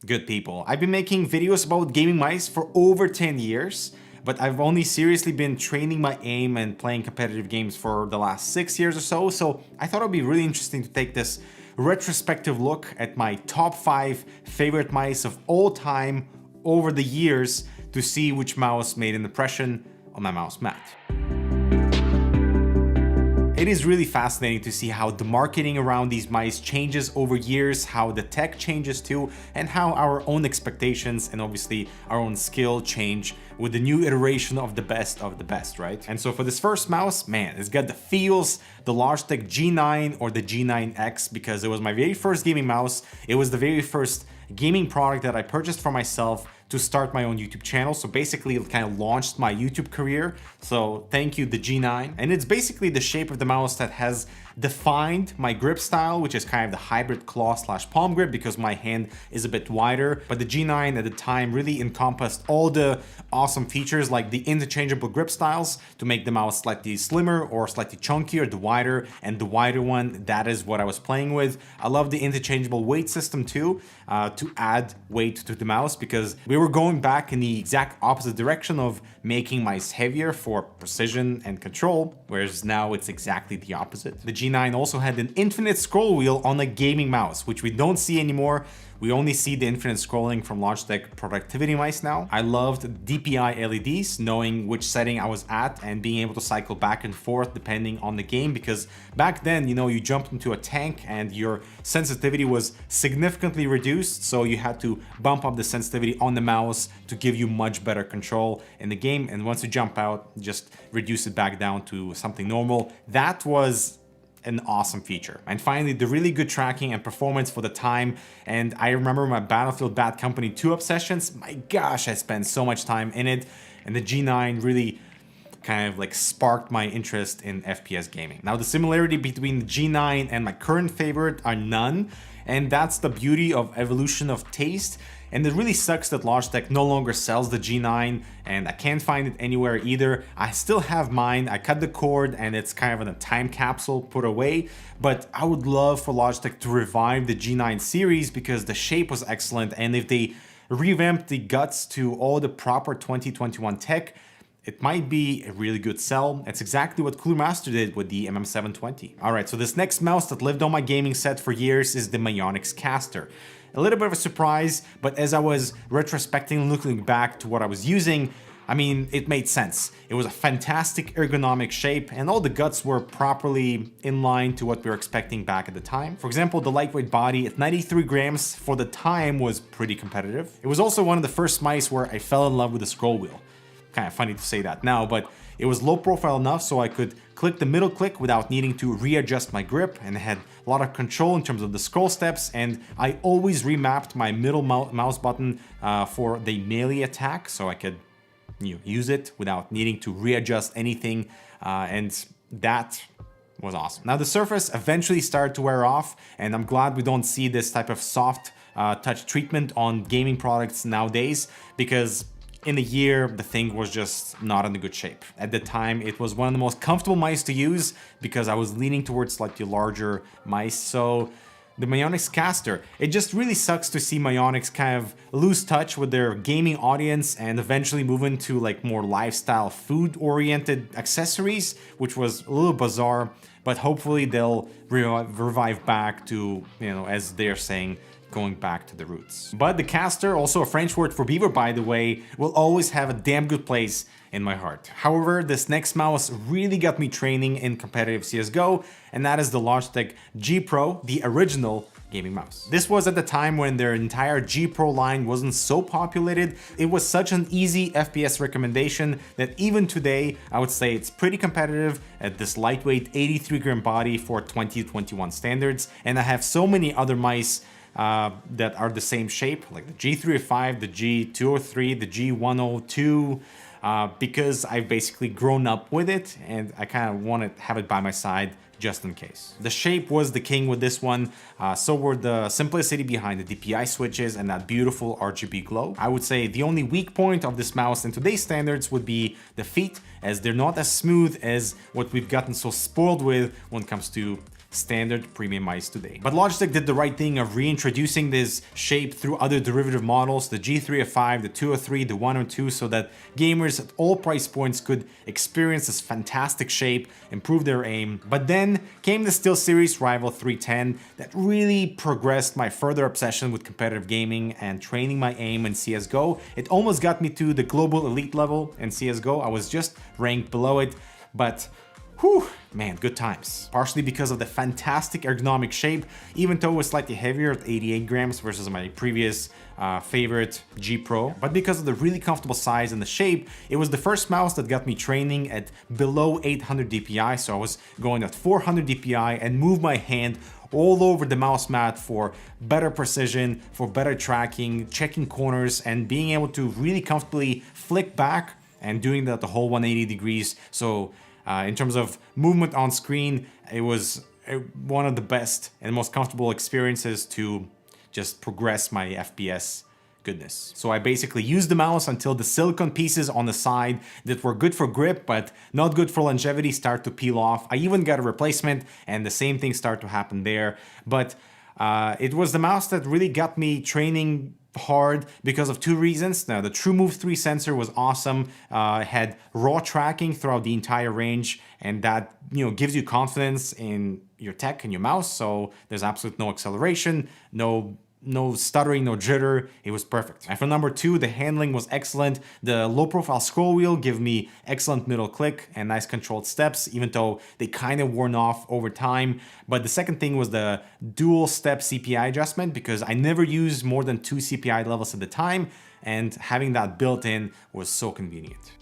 Good people, I've been making videos about gaming mice for over 10 years, but I've only seriously been training my aim and playing competitive games for the last 6 years or so I thought it would be really interesting to take this retrospective look at my top 5 favorite mice of all time over the years to see which mouse made an impression on my mouse mat. It is really fascinating to see how the marketing around these mice changes over years, how the tech changes too, and how our own expectations and obviously our own skill change with the new iteration of the best, right? And so for this first mouse, man, it's got the feels, the Logitech G9 or the G9X, because it was my very first gaming mouse. It was the very first gaming product that I purchased for myself to start my own YouTube channel. So basically it kind of launched my YouTube career. So thank you, the G9. And it's basically the shape of the mouse that has defined my grip style, which is kind of the hybrid claw/palm grip because my hand is a bit wider. But the G9 at the time really encompassed all the awesome features like the interchangeable grip styles to make the mouse slightly slimmer or slightly chunkier, the wider one, that is what I was playing with. I love the interchangeable weight system too, to add weight to the mouse, because we were going back in the exact opposite direction of making mice heavier for precision and control, whereas now it's exactly the opposite. The G9 also had an infinite scroll wheel on a gaming mouse, which we don't see anymore. We only see the infinite scrolling from Logitech productivity mice now. I loved DPI LEDs, knowing which setting I was at and being able to cycle back and forth depending on the game, because back then, you know, you jumped into a tank and your sensitivity was significantly reduced, so you had to bump up the sensitivity on the mouse to give you much better control in the game, and once you jump out, just reduce it back down to something normal. That was an awesome feature. And finally, the really good tracking and performance for the time. And I remember my Battlefield Bad Company 2 obsessions. My gosh, I spent so much time in it. And the G9 really kind of like sparked my interest in FPS gaming. Now, the similarity between the G9 and my current favorite are none. And that's the beauty of evolution of taste. And it really sucks that Logitech no longer sells the G9 and I can't find it anywhere either. I still have mine. I cut the cord and it's kind of in a time capsule put away, but I would love for Logitech to revive the G9 series because the shape was excellent, and if they revamped the guts to all the proper 2021 tech, it might be a really good sell. It's exactly what Cooler Master did with the MM720. Alright, so this next mouse that lived on my gaming set for years is the Myonix Caster. A little bit of a surprise, but as I was retrospecting, looking back to what I was using, I mean, it made sense. It was a fantastic ergonomic shape and all the guts were properly in line to what we were expecting back at the time. For example, the lightweight body at 93 grams for the time was pretty competitive. It was also one of the first mice where I fell in love with the scroll wheel. Kind of funny to say that now, but it was low profile enough so I could click the middle click without needing to readjust my grip, and it had a lot of control in terms of the scroll steps, and I always remapped my middle mouse button for the melee attack so I could use it without needing to readjust anything, and that was awesome. Now the surface eventually started to wear off, and I'm glad we don't see this type of soft touch treatment on gaming products nowadays, because in a year, the thing was just not in a good shape. At the time, it was one of the most comfortable mice to use because I was leaning towards slightly larger mice. So the Myonix Caster, it just really sucks to see Myonix kind of lose touch with their gaming audience and eventually move into like more lifestyle food-oriented accessories, which was a little bizarre, but hopefully they'll revive back to, you know, as they're saying, going back to the roots. But the Caster, also a French word for beaver by the way, will always have a damn good place in my heart. However, this next mouse really got me training in competitive CSGO, and that is the Logitech G Pro, the original gaming mouse. This was at the time when their entire G Pro line wasn't so populated. It was such an easy FPS recommendation that even today, I would say it's pretty competitive at this lightweight 83 gram body for 2021 standards, and I have so many other mice that are the same shape, like the G305, the G203, the G102, because I've basically grown up with it and I kind of want to have it by my side just in case. The shape was the king with this one, so were the simplicity behind the DPI switches and that beautiful RGB glow. I would say the only weak point of this mouse in today's standards would be the feet, as they're not as smooth as what we've gotten so spoiled with when it comes to standard premium mice today. But Logitech did the right thing of reintroducing this shape through other derivative models, the G305, the 203, the 102, so that gamers at all price points could experience this fantastic shape, improve their aim. But then came the SteelSeries Rival 310 that really progressed my further obsession with competitive gaming and training my aim in CSGO. It almost got me to the global elite level in CSGO. I was just ranked below it, but whew, man, good times. Partially because of the fantastic ergonomic shape, even though it was slightly heavier at 88 grams versus my previous favorite G Pro. But because of the really comfortable size and the shape, it was the first mouse that got me training at below 800 DPI. So I was going at 400 DPI and move my hand all over the mouse mat for better precision, for better tracking, checking corners, and being able to really comfortably flick back and doing that the whole 180 degrees. So in terms of movement on screen, it was one of the best and most comfortable experiences to just progress my FPS goodness. So I basically used the mouse until the silicone pieces on the side that were good for grip but not good for longevity start to peel off. I even got a replacement and the same thing started to happen there. But it was the mouse that really got me training hard because of two reasons. Now, the TrueMove 3 sensor was awesome. It had raw tracking throughout the entire range, and that gives you confidence in your tech and your mouse. So there's absolutely no acceleration, no stuttering, no jitter. It was perfect. And for number two, the handling was excellent. The low profile scroll wheel gave me excellent middle click and nice controlled steps, even though they kind of worn off over time. But the second thing was the dual step CPI adjustment, because I never used more than 2 CPI levels at a time, and having that built in was so convenient.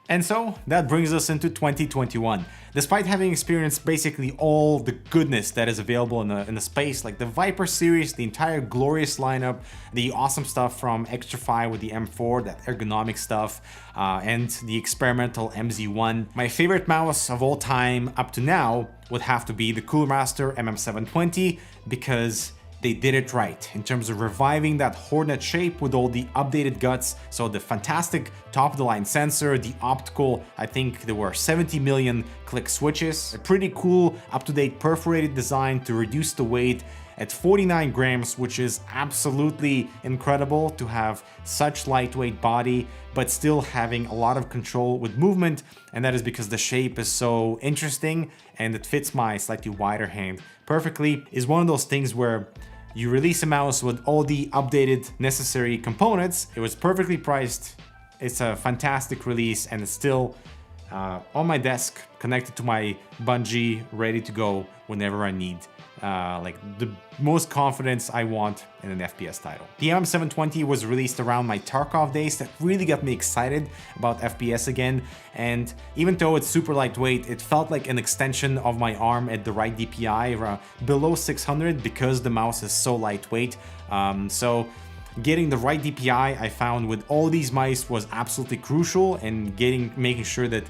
And so that brings us into 2021. Despite having experienced basically all the goodness that is available in the space, like the Viper series, the entire glorious lineup, the awesome stuff from Xtrfy with the M4, that ergonomic stuff, and the experimental MZ1, my favorite mouse of all time up to now would have to be the Cooler Master MM720, because they did it right in terms of reviving that Hornet shape with all the updated guts. So the fantastic top-of-the-line sensor, the optical, I think there were 70 million click switches, a pretty cool up-to-date perforated design to reduce the weight at 49 grams, which is absolutely incredible to have such lightweight body, but still having a lot of control with movement. And that is because the shape is so interesting and it fits my slightly wider hand perfectly. Is one of those things where you release a mouse with all the updated necessary components. It was perfectly priced. It's a fantastic release, and it's still on my desk, connected to my bungee, ready to go whenever I need like the most confidence I want in an FPS title. The MM720 was released around my Tarkov days. That really got me excited about FPS again, and even though it's super lightweight, it felt like an extension of my arm at the right DPI, below 600, because the mouse is so lightweight. So getting the right DPI, I found with all these mice, was absolutely crucial, and making sure that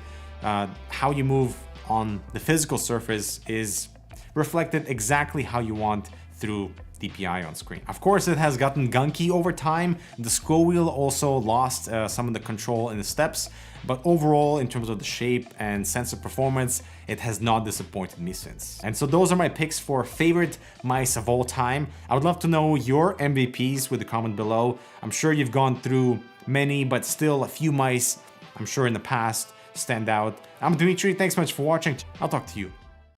how you move on the physical surface is reflected exactly how you want through DPI on screen. Of course, it has gotten gunky over time. The scroll wheel also lost some of the control in the steps, but overall, in terms of the shape and sensor performance, it has not disappointed me since. And so those are my picks for favorite mice of all time. I would love to know your MVPs with a comment below. I'm sure you've gone through many, but still a few mice, I'm sure in the past, stand out. I'm Dmitry, thanks so much for watching. I'll talk to you